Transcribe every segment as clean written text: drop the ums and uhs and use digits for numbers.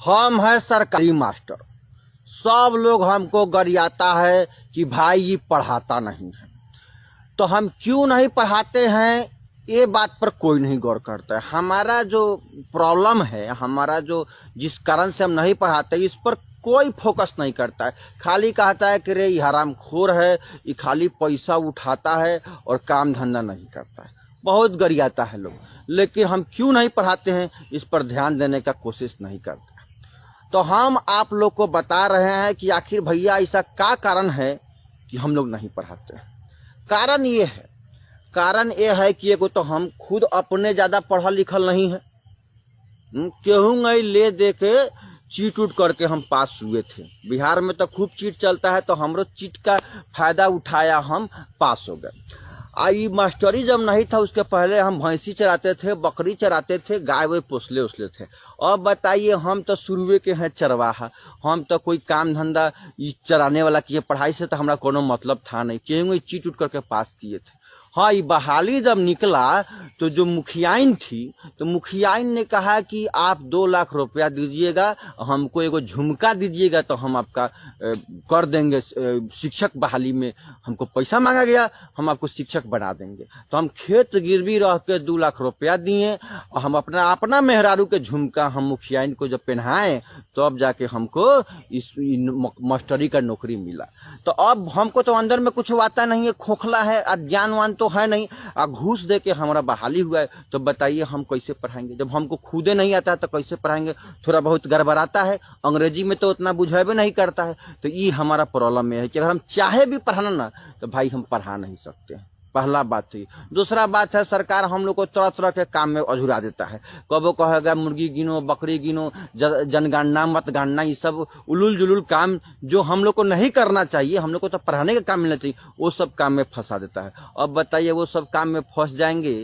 हम है सरकारी मास्टर। सब लोग हमको गरियाता है कि भाई ये पढ़ाता नहीं है। तो हम क्यों नहीं पढ़ाते हैं ये बात पर कोई नहीं गौर करता है। हमारा जो प्रॉब्लम है, हमारा जो जिस कारण से हम नहीं पढ़ाते, इस पर कोई फोकस नहीं करता है। खाली कहता है कि रे ये हरामखोर है, ये खाली पैसा उठाता है और काम धंधा नहीं करता है। बहुत गरियाता है लोग, लेकिन हम क्यों नहीं पढ़ाते हैं इस पर ध्यान देने का कोशिश नहीं करते। तो हम आप लोग को बता रहे हैं कि आखिर भैया ऐसा क्या कारण है कि हम लोग नहीं पढ़ाते हैं। कारण ये है कि एगो तो हम खुद अपने ज़्यादा पढ़ा लिखल नहीं है। केहूँ नहीं ले दे के चीट उट करके हम पास हुए थे। बिहार में तो खूब चीट चलता है, तो हमरो चीट का फायदा उठाया, हम पास हो गए। आई मास्टरी जब नहीं था उसके पहले हम भैंसी चराते थे, बकरी चराते थे, गाय वे पोसले उसले थे। अब बताइए, हम तो शुरुए के हैं चरवाहा। हम तो कोई काम धंधा चराने वाला किए, पढ़ाई से तो हमारा कोनो मतलब था नहीं। क्यों चीट उट करके पास किए थे। हाँ, ये बहाली जब निकला तो जो मुखियाइन थी, तो मुखियाइन ने कहा कि आप 2 लाख रुपया दीजिएगा, हमको एगो झुमका दीजिएगा तो हम आपका कर देंगे। शिक्षक बहाली में हमको पैसा मांगा गया, हम आपको शिक्षक बना देंगे। तो हम खेत गिरवी रह के 2 लाख रुपया दिए और हम अपना मेहरारू के झुमका हम मुखियाइन को जब पहनाए, तो अब जाके हमको इस मास्टरी का नौकरी मिला। तो अब हमको तो अंदर में कुछ आता नहीं है, खोखला है, अज्ञानवान तो है नहीं, घूस दे के हमारा बहाली हुआ है। तो बताइए हम कैसे पढ़ाएंगे जब हमको खुदे नहीं आता है, तो कैसे पढ़ाएंगे। थोड़ा बहुत गड़बड़ाता है, अंग्रेजी में तो उतना बुझेबे नहीं करता है। तो ये हमारा प्रॉब्लम में है कि अगर हम चाहे भी पढ़ाना ना, तो भाई हम पढ़ा नहीं सकते हैं। पहला बात तो ये। दूसरा बात है, सरकार हम लोग को तरह तरह के काम में अझुरा देता है। कबो कहेगा मुर्गी गिनो, बकरी गिनो, जनगणना मतगणना, ये सब उलूल जुलूल काम जो हम लोग को नहीं करना चाहिए, हम लोग को तो पढ़ाने का काम मिलना चाहिए, वो सब काम में फंसा देता है। अब बताइए, वो सब काम में फंस जाएंगे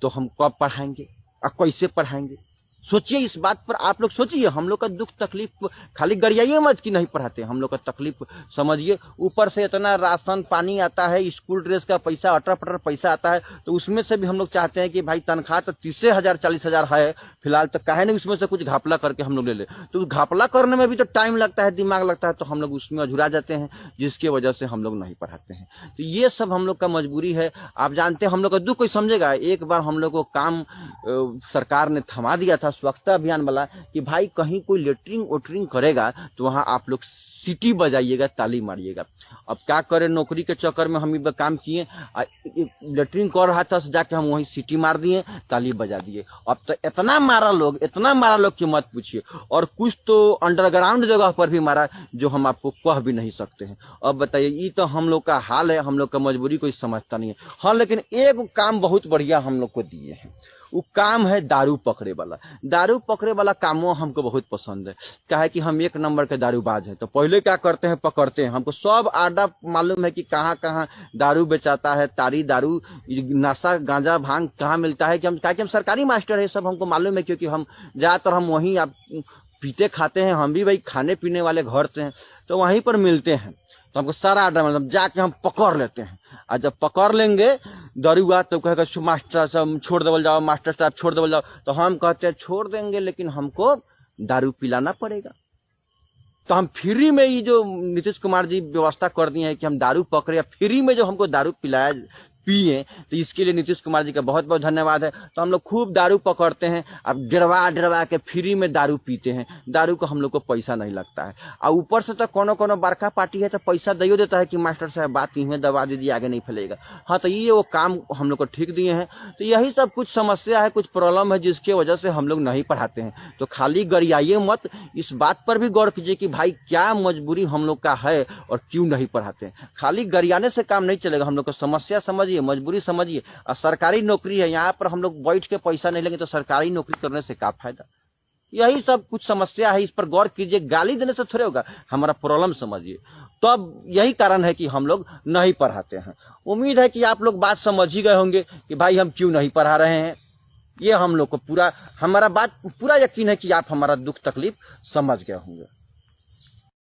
तो हम कब पढ़ाएंगे और कैसे पढ़ाएंगे। सोचिए इस बात पर, आप लोग सोचिए। हम लोग का दुख तकलीफ खाली गरियाइए मत कि नहीं पढ़ाते, हम लोग का तकलीफ समझिए। ऊपर से इतना राशन पानी आता है, स्कूल ड्रेस का पैसा, अटर पटर पैसा आता है, तो उसमें से भी हम लोग चाहते हैं कि भाई तनख्वाह तो 30,000 40,000 है फिलहाल, तो काहे नहीं उसमें से कुछ घपला करके हम लोग ले ले। तो घपला करने में भी तो टाइम लगता है, दिमाग लगता है, तो हम लोग उसमें अझुरा जाते हैं, जिसकी वजह से हम लोग नहीं पढ़ाते हैं। तो ये सब हम लोग का मजबूरी है। आप जानते हैं हम लोग का दुख कोई समझेगा। एक बार हम लोग को काम सरकार ने थमा दिया था, स्वच्छता अभियान वाला, कि भाई कहीं कोई लेटरिंग वोटरिंग करेगा तो वहाँ आप लोग सीटी बजाइएगा, ताली मारिएगा। अब क्या करें, नौकरी के चक्कर में हम काम किए, लेटरिंग कर रहा था, जाके हम वहीं सीटी मार दिए, ताली बजा दिए। अब तो इतना मारा लोग कि मत पूछिए। और कुछ तो अंडरग्राउंड जगह पर भी मारा जो हम आपको कह भी नहीं सकते हैं। अब बताइए, ये तो हम लोग का हाल है, हम लोग का मजबूरी कोई समझता नहीं है। हाँ, लेकिन एक काम बहुत बढ़िया हम लोग को दिए हैं, वो काम है दारू पकड़े वाला। दारू पकड़े वाला कामों हमको बहुत पसंद है। क्या है कि हम 1 नंबर के दारूबाज हैं। तो पहले क्या करते हैं, पकड़ते हैं। हमको सब आडा मालूम है कि कहाँ कहाँ दारू बेचाता है, तारी दारू, नशा गांजा भांग कहाँ मिलता है। कि हम सरकारी मास्टर है, सब हमको मालूम है, क्योंकि हम ज़्यादातर हम वहीं आप पीते खाते हैं। हम भी भाई खाने पीने वाले घर से हैं, तो वहीं पर मिलते हैं। तो हमको सारा आर्डर मतलब जाके हम पकड़ लेते हैं। और जब पकड़ लेंगे दरुआ, तो कहेगा मास्टर साहब छोड़ देवल जाओ, मास्टर साहब छोड़ देवल जाओ। तो हम कहते हैं छोड़ देंगे, लेकिन हमको दारू पिलाना पड़ेगा। तो हम फ्री में, ये जो नीतीश कुमार जी व्यवस्था कर दिए हैं कि हम दारू पकड़े, फ्री में जो हमको दारू पिलाया पिए, तो इसके लिए नीतीश कुमार जी का बहुत बहुत धन्यवाद है। तो हम लोग खूब दारू पकड़ते हैं, अब डरवा के फ्री में दारू पीते हैं। दारू को हम लोग को पैसा नहीं लगता है। और ऊपर से तो कोनो बड़का पार्टी है तो पैसा दियो देता है कि मास्टर साहब बात इन्हें दबा दीजिए, आगे नहीं फैलेगा। हाँ, तो ये वो काम हम लोग को ठीक दिए हैं। तो यही सब कुछ समस्या है, कुछ प्रॉब्लम है, जिसकी वजह से हम लोग नहीं पढ़ाते हैं। तो खाली गरियाइए मत, इस बात पर भी गौर कीजिए कि भाई क्या मजबूरी हम लोग का है और क्यों नहीं पढ़ाते हैं। खाली गरियाने से काम नहीं चलेगा। हम लोग को समस्या समझिए, मजबूरी समझिए। और सरकारी नौकरी है, यहाँ पर हम लोग बैठ के पैसा नहीं लेंगे तो सरकारी नौकरी करने से क्या फायदा। यही सब कुछ समस्या है, इस पर गौर कीजिए। गाली देने से थोड़े होगा, हमारा प्रॉब्लम समझिए। तो अब यही कारण है कि हम लोग नहीं पढ़ाते हैं। उम्मीद है कि आप लोग बात समझ ही गए होंगे कि भाई हम क्यों नहीं पढ़ा रहे हैं। ये हम लोग को पूरा, हमारा बात पूरा यकीन है कि आप हमारा दुख तकलीफ समझ गए होंगे।